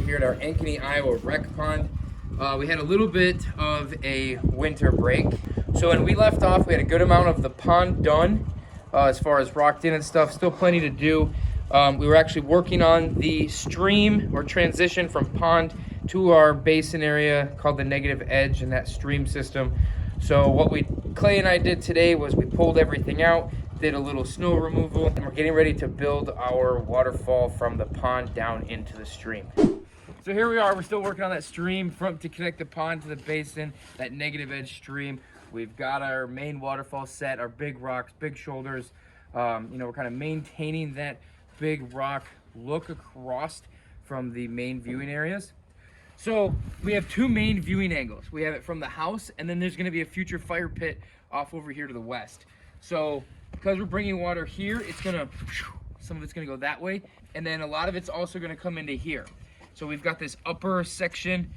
here at our Ankeny, Iowa rec pond. We had a little bit of a winter break. So when we left off, we had a good amount of the pond done as far as rocked in and stuff. Still plenty to do. We were actually working on the stream or transition from pond to our basin area called the negative edge in that stream system. So what Clay and I did today was we pulled everything out, did a little snow removal, and we're getting ready to build our waterfall from the pond down into the stream. So here we are, we're still working on that stream to connect the pond to the basin, that negative edge stream. We've got our main waterfall set, our big rocks, big shoulders. We're kind of maintaining that big rock look across from the main viewing areas. So we have two main viewing angles. We have it from the house, and then there's gonna be a future fire pit off over here to the west. So because we're bringing water here, some of it's gonna go that way, and then a lot of it's also gonna come into here. So we've got this upper section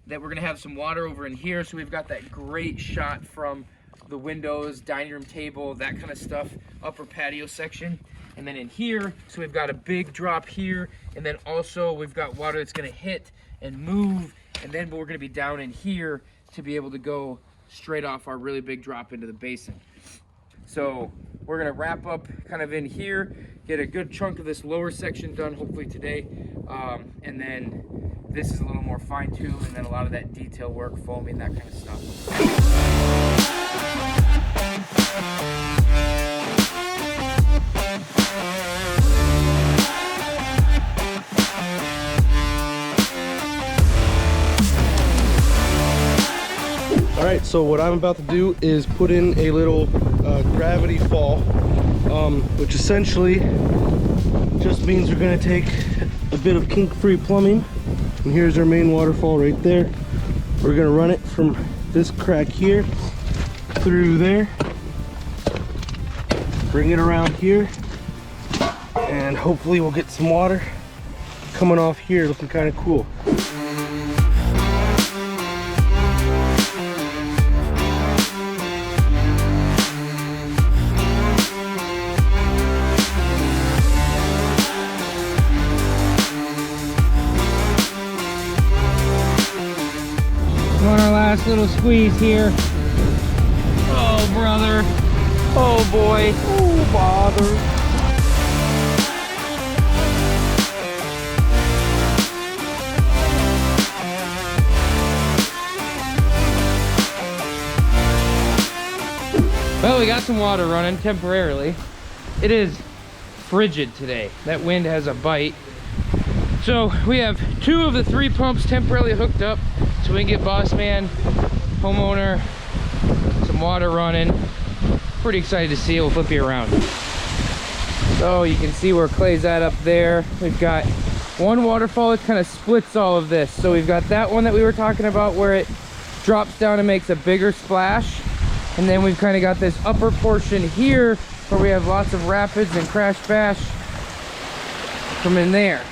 that we're gonna have some water over in here. So we've got that great shot from the windows, dining room table, that kind of stuff, upper patio section. And then in here, so we've got a big drop here, and then also we've got water that's gonna hit and move, and then we're gonna be down in here to be able to go straight off our really big drop into the basin. So we're gonna wrap up kind of in here, get a good chunk of this lower section done hopefully today, and then this is a little more fine-tuned, and then a lot of that detail work, foaming, that kind of stuff. All right, so what I'm about to do is put in a little gravity fall, which essentially just means we're gonna take a bit of kink-free plumbing, and here's our main waterfall right there. We're gonna run it from this crack here through there, bring it around here, and hopefully we'll get some water coming off here looking kind of cool. On our last little squeeze here. Oh, brother. Oh, boy. Oh, bother. Well, we got some water running temporarily. It is frigid today. That wind has a bite. So we have 2 of the 3 pumps temporarily hooked up so we can get boss man, homeowner, some water running. Pretty excited to see it. We'll flip you around. So you can see where Clay's at up there. We've got one waterfall that kind of splits all of this. So we've got that one that we were talking about where it drops down and makes a bigger splash. And then we've kind of got this upper portion here where we have lots of rapids and crash bash from in there.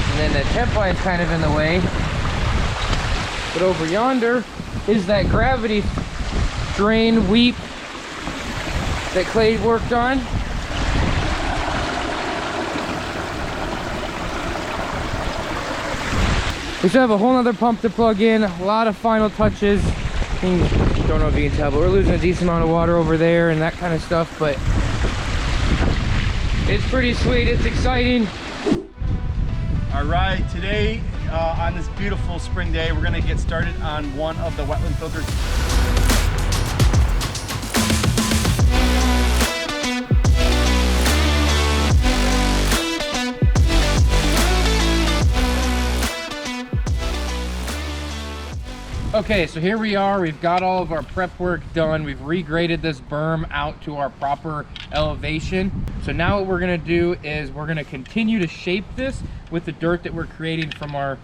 And then the temp line's kind of in the way. But over yonder is that gravity drain weep that Clay worked on. We still have a whole nother pump to plug in, a lot of final touches. Don't know if you can tell, but we're losing a decent amount of water over there and that kind of stuff, but it's pretty sweet, it's exciting. All right, today on this beautiful spring day, we're gonna get started on one of the wetland filters. Okay, so here we are. We've got all of our prep work done. We've regraded this berm out to our proper elevation. So now what we're gonna do is we're gonna continue to shape this with the dirt that we're creating from our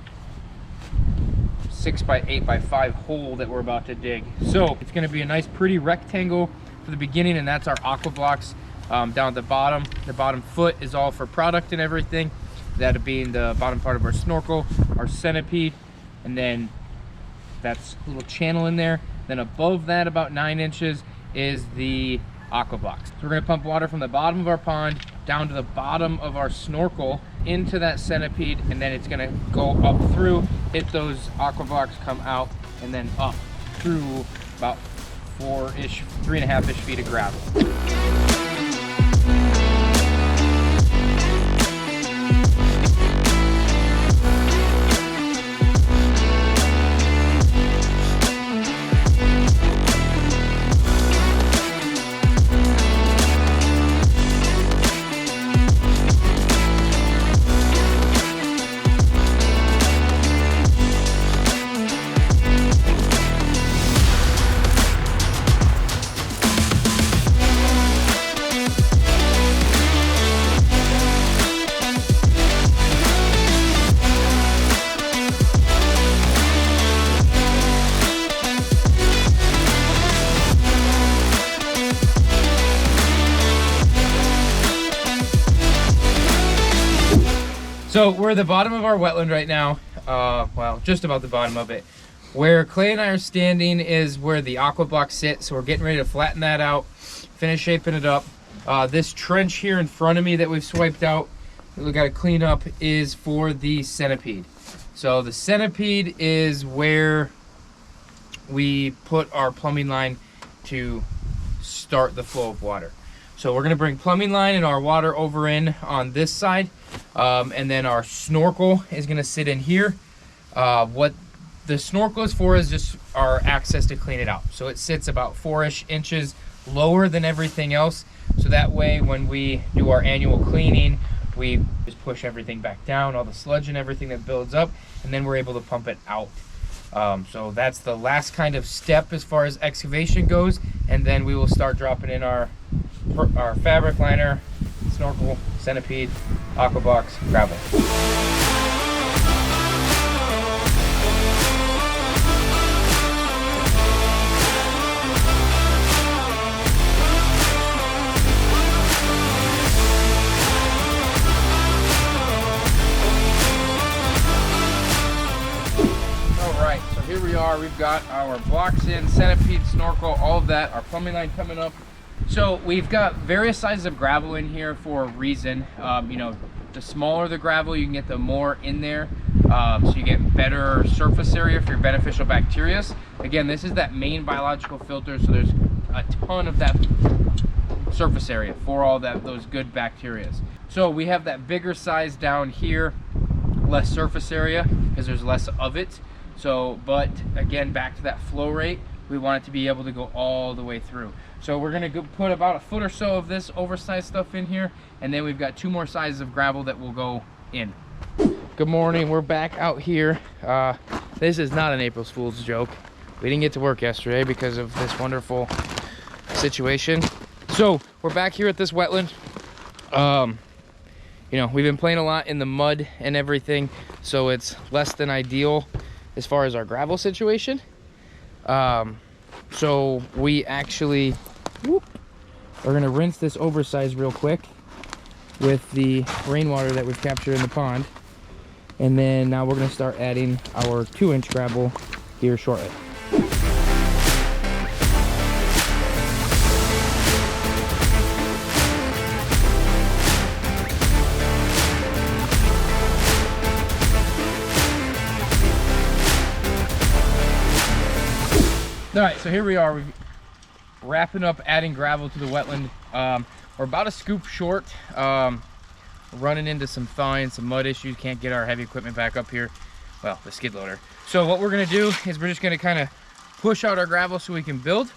6x8x5 hole that we're about to dig. So it's gonna be a nice pretty rectangle for the beginning, and that's our aqua blocks down at the bottom. The bottom foot is all for product and everything. That being the bottom part of our snorkel, our centipede, and then that's a little channel in there. Then above that, about 9 inches, is the aqua blocks. So we're gonna pump water from the bottom of our pond down to the bottom of our snorkel, into that centipede, and then it's gonna go up through, hit those aqua blocks, come out, and then up through about 3.5-ish feet of gravel. So we're at the bottom of our wetland right now. Well, just about the bottom of it. Where Clay and I are standing is where the aqua blocks sit. So we're getting ready to flatten that out, finish shaping it up. This trench here in front of me that we've swiped out, that we got to clean up, is for the centipede. So the centipede is where we put our plumbing line to start the flow of water. So we're gonna bring plumbing line and our water over in on this side, and then our snorkel is gonna sit in here. What the snorkel is for is just our access to clean it out. So it sits about 4-ish inches lower than everything else. So that way when we do our annual cleaning, we just push everything back down, all the sludge and everything that builds up, and then we're able to pump it out. So that's the last kind of step as far as excavation goes, and then we will start dropping in our fabric liner, snorkel, centipede, aqua box, gravel. Alright, so here we are. We've got our blocks in, centipede, snorkel, all of that, our plumbing line coming up. So we've got various sizes of gravel in here for a reason. You know, the smaller the gravel, you can get the more in there. So you get better surface area for your beneficial bacteria. Again, this is that main biological filter, so there's a ton of that surface area for all those good bacteria. So we have that bigger size down here, less surface area because there's less of it. So, but again, back to that flow rate, we want it to be able to go all the way through. So we're gonna put about 1 foot or so of this oversized stuff in here, and then we've got 2 more sizes of gravel that will go in. Good morning, we're back out here. This is not an April Fool's joke. We didn't get to work yesterday because of this wonderful situation. So we're back here at this wetland. You know, we've been playing a lot in the mud and everything, so it's less than ideal as far as our gravel situation. So we actually, we're gonna rinse this oversized real quick with the rainwater that we've captured in the pond. And then now we're gonna start adding our 2-inch gravel here shortly. All right, so here we are. We're wrapping up adding gravel to the wetland. We're about a scoop short. Running into some thawing, some mud issues. Can't get our heavy equipment back up here. Well, the skid loader. So what we're gonna do is we're just gonna kind of push out our gravel so we can build.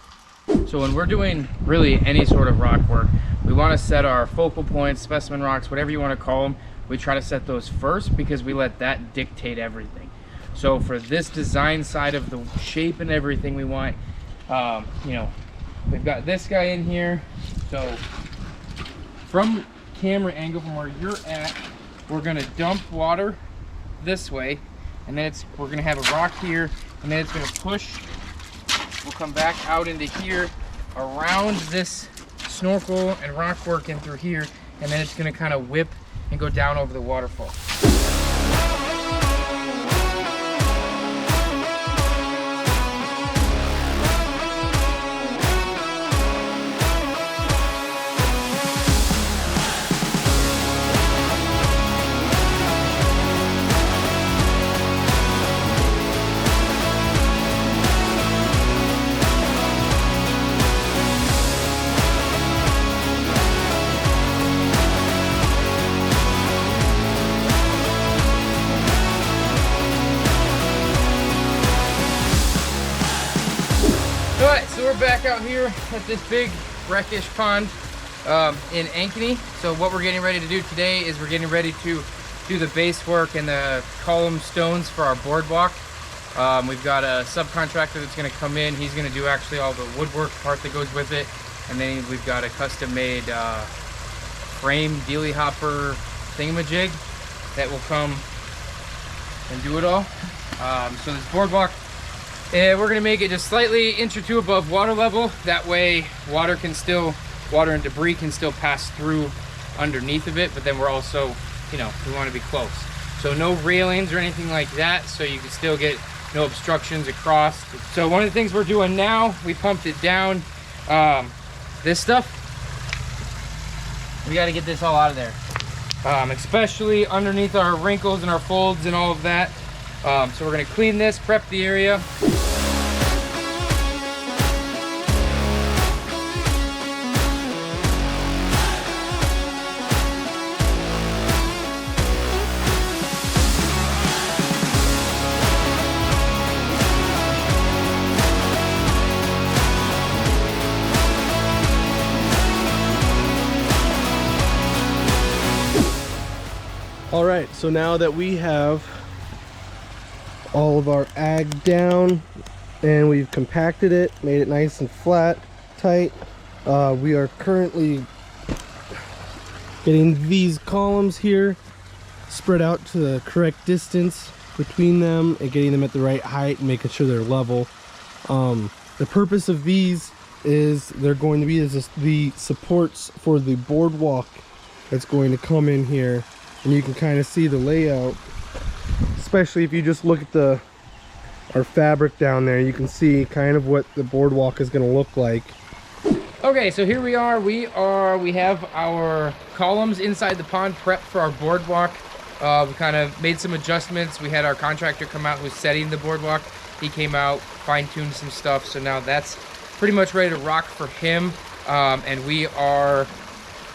So when we're doing really any sort of rock work, we want to set our focal points, specimen rocks, whatever you want to call them. We try to set those first because we let that dictate everything. So for this design side of the shape and everything we want, you know, we've got this guy in here. So from camera angle from where you're at, we're gonna dump water this way, and then we're gonna have a rock here, and then it's gonna push. We'll come back out into here, around this snorkel and rock work in through here, and then it's gonna kind of whip and go down over the waterfall. we're back out here at this big wreckish pond in Ankeny. So what we're getting ready to do today is we're getting ready to do the base work and the column stones for our boardwalk. We've got a subcontractor that's going to come in. He's going to do actually all the woodwork part that goes with it. And then we've got a custom-made frame dealy hopper thingamajig that will come and do it all. So this boardwalk, we're going to make it just slightly inch or two above water level. That way water and debris can still pass through underneath of it, but then we're also, you know, we want to be close. So no railings or anything like that, so you can still get no obstructions across. So one of the things we're doing now, we pumped it down. This stuff, we got to get this all out of there, especially underneath our wrinkles and our folds and all of that. So we're going to clean this, prep the area. All right, so now that we have all of our ag down and we've compacted it, made it nice and flat, tight, we are currently getting these columns here spread out to the correct distance between them and getting them at the right height and making sure they're level. The purpose of these is they're going to be just the supports for the boardwalk that's going to come in here. And you can kind of see the layout, especially if you just look at our fabric down there. You can see kind of what the boardwalk is going to look like. Okay, so here we are. We have our columns inside the pond prepped for our boardwalk. We kind of made some adjustments. We had our contractor come out who's setting the boardwalk. He came out, fine-tuned some stuff, so now that's pretty much ready to rock for him. And we are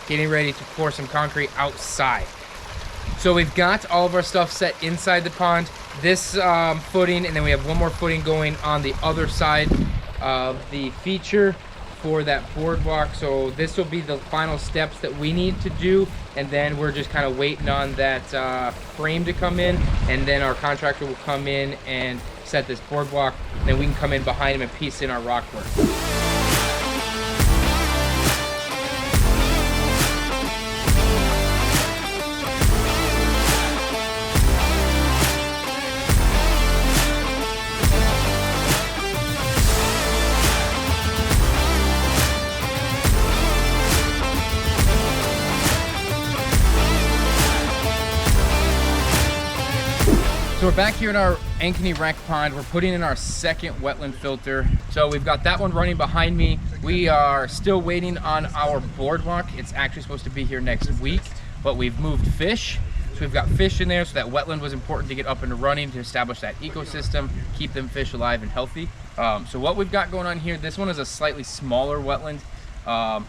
getting ready to pour some concrete outside. So we've got all of our stuff set inside the pond, this footing, and then we have one more footing going on the other side of the feature for that boardwalk. So this will be the final steps that we need to do, and then we're just kind of waiting on that frame to come in, and then our contractor will come in and set this boardwalk, and then we can come in behind him and piece in our rock work. So we're back here in our Ankeny Rec Pond. We're putting in our second wetland filter. So we've got that one running behind me. We are still waiting on our boardwalk. It's actually supposed to be here next week, but we've moved fish. So we've got fish in there, so that wetland was important to get up and running to establish that ecosystem, keep them fish alive and healthy. So what we've got going on here, this one is a slightly smaller wetland.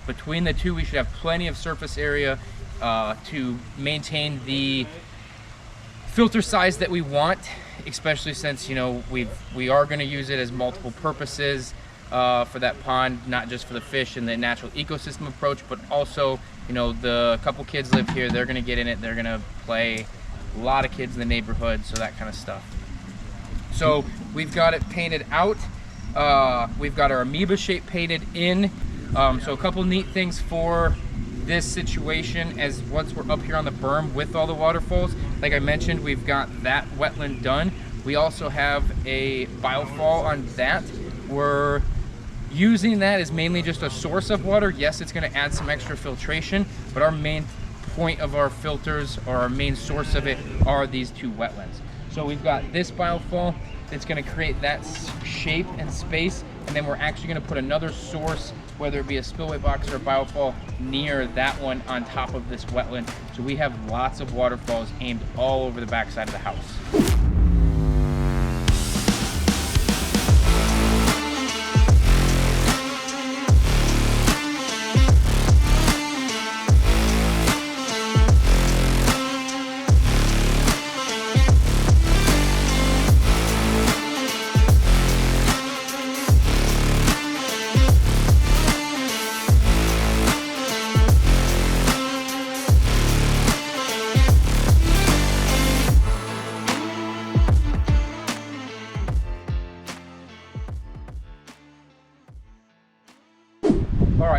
Between the two, we should have plenty of surface area to maintain the filter size that we want, especially since, you know, we are going to use it as multiple purposes for that pond, not just for the fish and the natural ecosystem approach, but also, you know, the couple kids live here, they're going to get in it, they're going to play, a lot of kids in the neighborhood, so that kind of stuff. So we've got it painted out. We've got our amoeba shape painted in. So a couple neat things for this situation as once we're up here on the berm with all the waterfalls, like I mentioned, we've got that wetland done. We also have a biofall on that. We're using that as mainly just a source of water. Yes, it's going to add some extra filtration, but our main point of our filters, or our main source of it, are these two wetlands. So we've got this biofall that's going to create that shape and space, and then we're actually going to put another source, whether it be a spillway box or a biofall, near that one on top of this wetland. So we have lots of waterfalls aimed all over the backside of the house.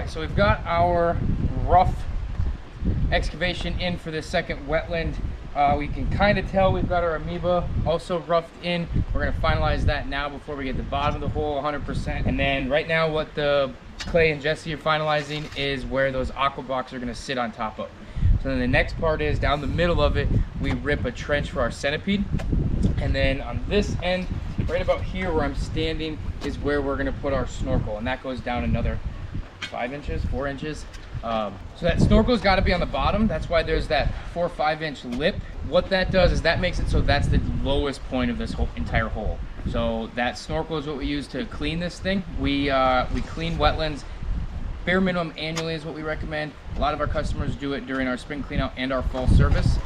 right, so we've got our rough excavation in for this second wetland. We can kind of tell we've got our amoeba also roughed in. We're gonna finalize that now before we get the bottom of the hole 100%. And then right now what the Clay and Jesse are finalizing is where those aqua blocks are gonna sit on top of. So then the next part is down the middle of it, we rip a trench for our centipede. And then on this end, right about here where I'm standing, is where we're gonna put our snorkel. And that goes down another 5 inches, 4 inches. So that snorkel's got to be on the bottom. That's why there's that 4 or 5 inch lip. What that does is that makes it so that's the lowest point of this whole entire hole. So that snorkel is what we use to clean this thing. We clean wetlands bare minimum annually is what we recommend. A lot of our customers do it during our spring clean out and our fall service.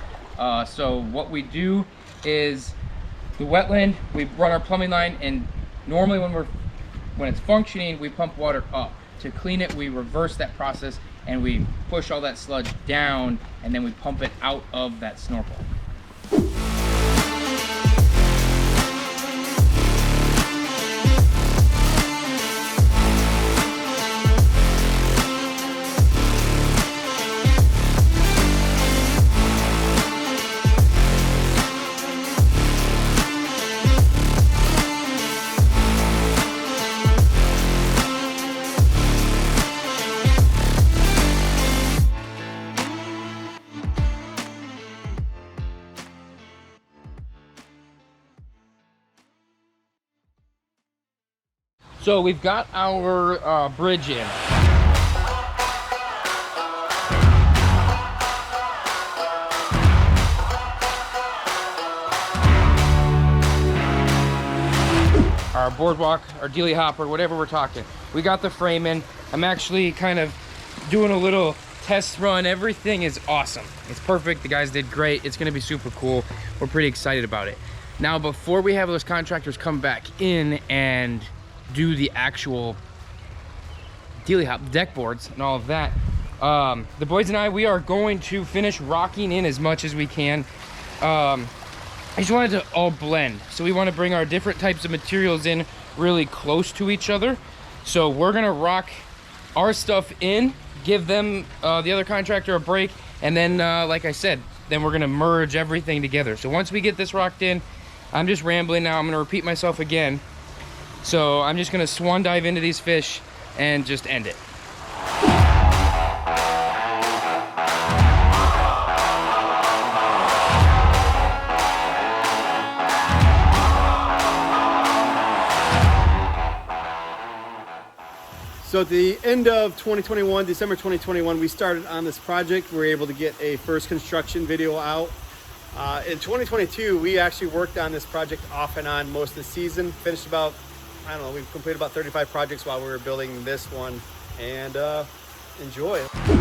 So what we do is the wetland, we run our plumbing line, and normally when it's functioning, we pump water up. To clean it, we reverse that process and we push all that sludge down, and then we pump it out of that snorkel. So we've got our bridge in. Our boardwalk, our dealy hopper, whatever we're talking. We got the frame in. I'm actually kind of doing a little test run. Everything is awesome. It's perfect. The guys did great. It's gonna be super cool. We're pretty excited about it. Now, before we have those contractors come back in and do the actual dealy hop deck boards and all of that, the boys and I, we are going to finish rocking in as much as we can. I just wanted to all blend, so we want to bring our different types of materials in really close to each other. So we're gonna rock our stuff in, give them the other contractor a break, and then like I said, then we're gonna merge everything together. So once we get this rocked in, I'm just rambling now, I'm gonna repeat myself again. So I'm just gonna swan dive into these fish and just end it. So at the end of 2021, December 2021, we started on this project. We were able to get a first construction video out. In 2022, we actually worked on this project off and on most of the season. Finished about, I don't know, we've completed about 35 projects while we were building this one, and enjoy it.